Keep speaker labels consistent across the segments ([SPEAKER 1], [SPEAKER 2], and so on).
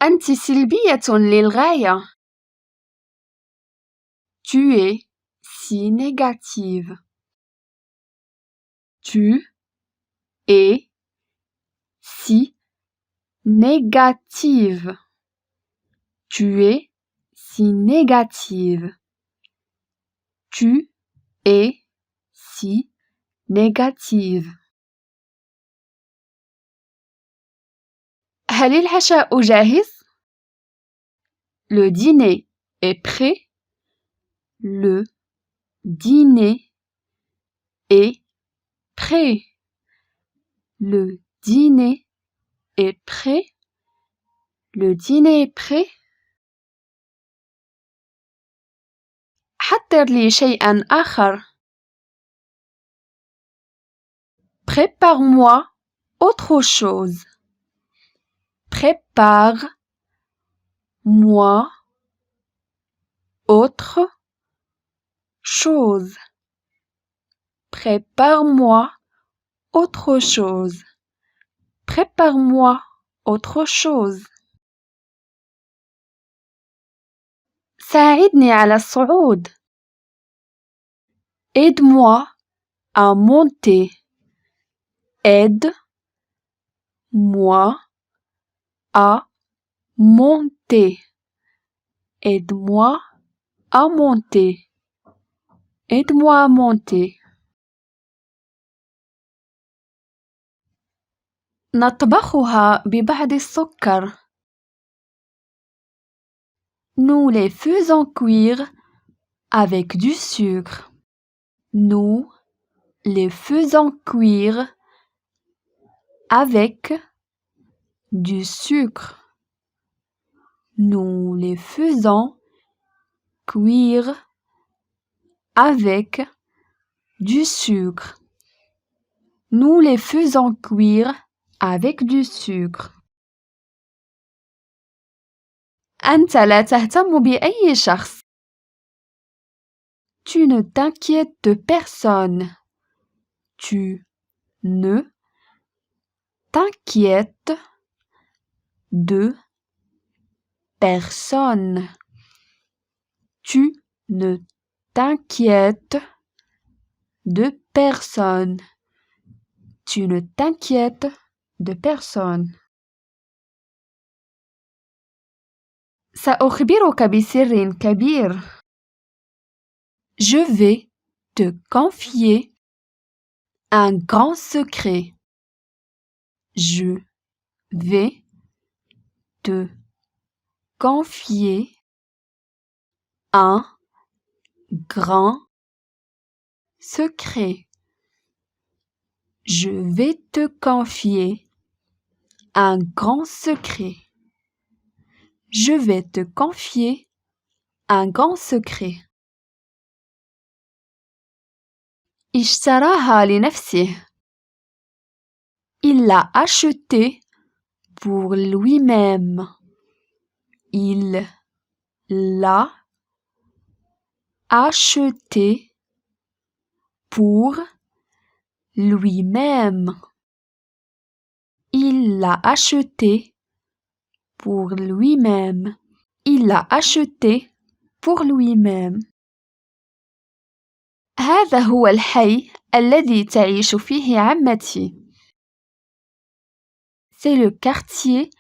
[SPEAKER 1] أنتِ سلبية للغاية. Tu es si négative. Tu es si négative. Tu es si négative. Tu es si négative. هل العشاء جاهز؟ Le dîner est prêt. Le dîner est prêt. Le dîner est prêt. Le dîner est prêt. حضر لي شيئا آخر. Prépare-moi autre chose. Prépare-moi autre chose. Prépare-moi autre chose. Prépare-moi autre chose. ساعدني على الصعود. Aide-moi à monter. Aide-moi à monter. Aide-moi à monter. Aide-moi à monter. نطبخها ببعض السكر. Nous les faisons cuire avec du sucre. Nous les faisons cuire avec du sucre. Nous les faisons cuire avec du sucre. Nous les faisons cuire avec du sucre. أنت لا تهتم بأي شخص. Tu ne t'inquiètes de personne. Tu ne t'inquiètes de personne. Tu ne t'inquiètes de personne. Tu ne t'inquiètes de personne. سأخبرك بسر كبير. Je vais te confier un grand secret. Je vais te confier un grand secret. Je vais te confier un grand secret. Je vais te confier un grand secret. اشتراها لنفسه. Il l'a acheté pour lui-même. Il l'a acheté pour lui-même. Il l'a acheté pour lui-même. Il l'a acheté pour lui-même. هذا هو الحي الذي تعيش فيه عمتي. C'est le quartier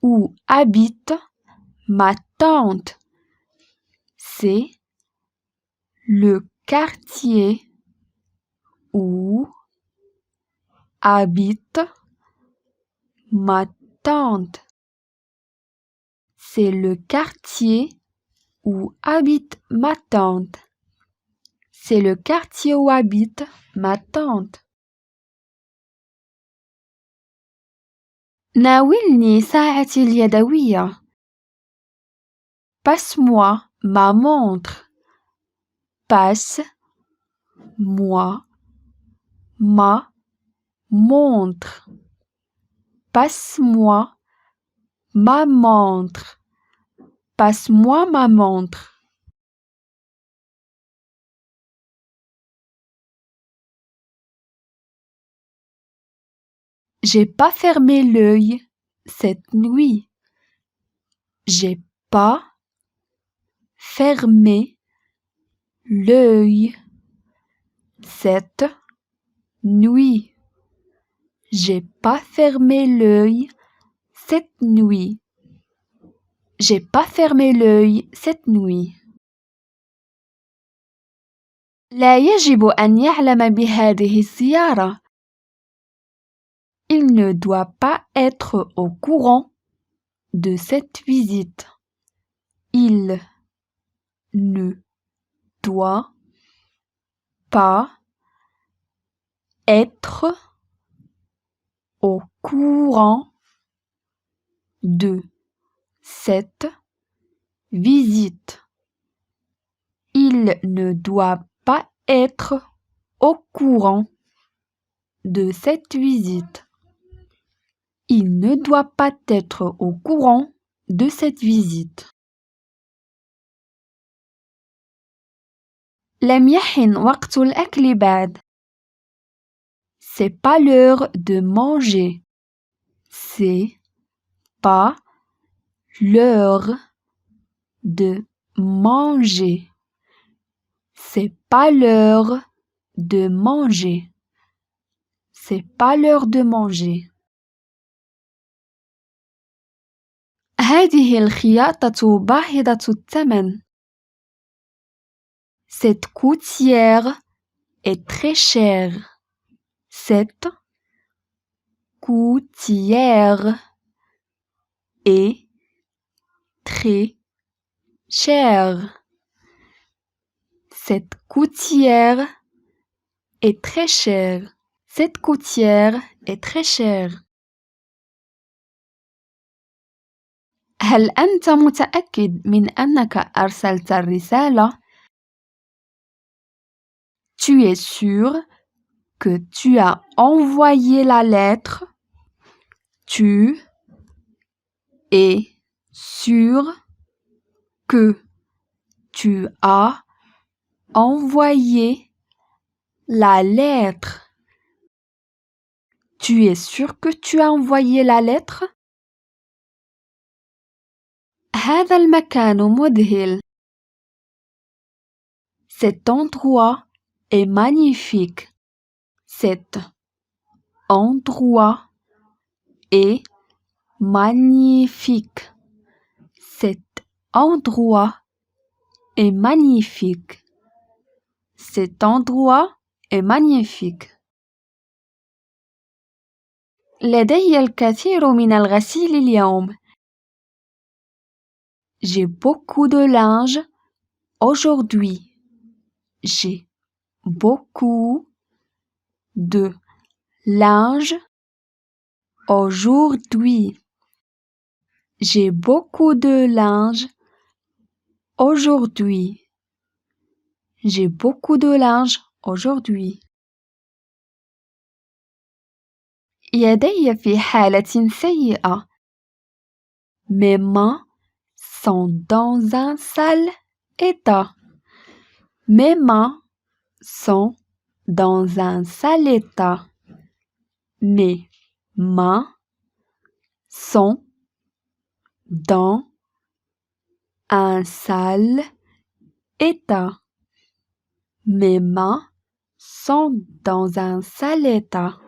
[SPEAKER 1] où habite ma tante. C'est le quartier où habite ma tante. C'est le quartier où habite ma tante. C'est le quartier où habite ma tante. ناولني ساعتي اليدوية. Passe-moi ma montre. Passe-moi ma montre. Passe-moi ma montre. Passe-moi ma montre. J'ai pas fermé l'œil cette nuit. J'ai pas fermé l'œil cette nuit. J'ai pas fermé l'œil cette nuit. J'ai pas fermé l'œil cette nuit. لا يجب أن يعلم بهذه الزيارة. Il ne doit pas être au courant de cette visite. Il ne doit pas être au courant de cette visite. Il ne doit pas être au courant de cette visite. Il ne doit pas être au courant de cette visite. لم يحن وقت الأكل بعد. C'est pas l'heure de manger. C'est pas l'heure de manger. C'est pas l'heure de manger. C'est pas l'heure de manger. هذه الخياطة باهظة الثمن. Cette coutière est très chère. Cette coutière est très chère. Cette coutière est très chère. Cette coutière est très chère. هل أنت متأكد من أنك أرسلت الرسالة؟ Tu es sûr que tu as envoyé la lettre? Tu es sûr que tu as envoyé la lettre? Tu es sûr que tu as envoyé la lettre? هذا المكان مذهل. Cet endroit est magnifique. Cet endroit est magnifique. Cet endroit est magnifique. Cet endroit est magnifique. لدي الكثير من الغسيل اليوم. J'ai beaucoup de linge aujourd'hui. J'ai beaucoup de linge aujourd'hui. J'ai beaucoup de linge aujourd'hui. J'ai beaucoup de linge aujourd'hui. يدي في حالة سيئة. Mes mains sont dans un sale état. Mes mains sont dans un sale état. Mes mains sont dans un sale état. Mes mains sont dans un sale état.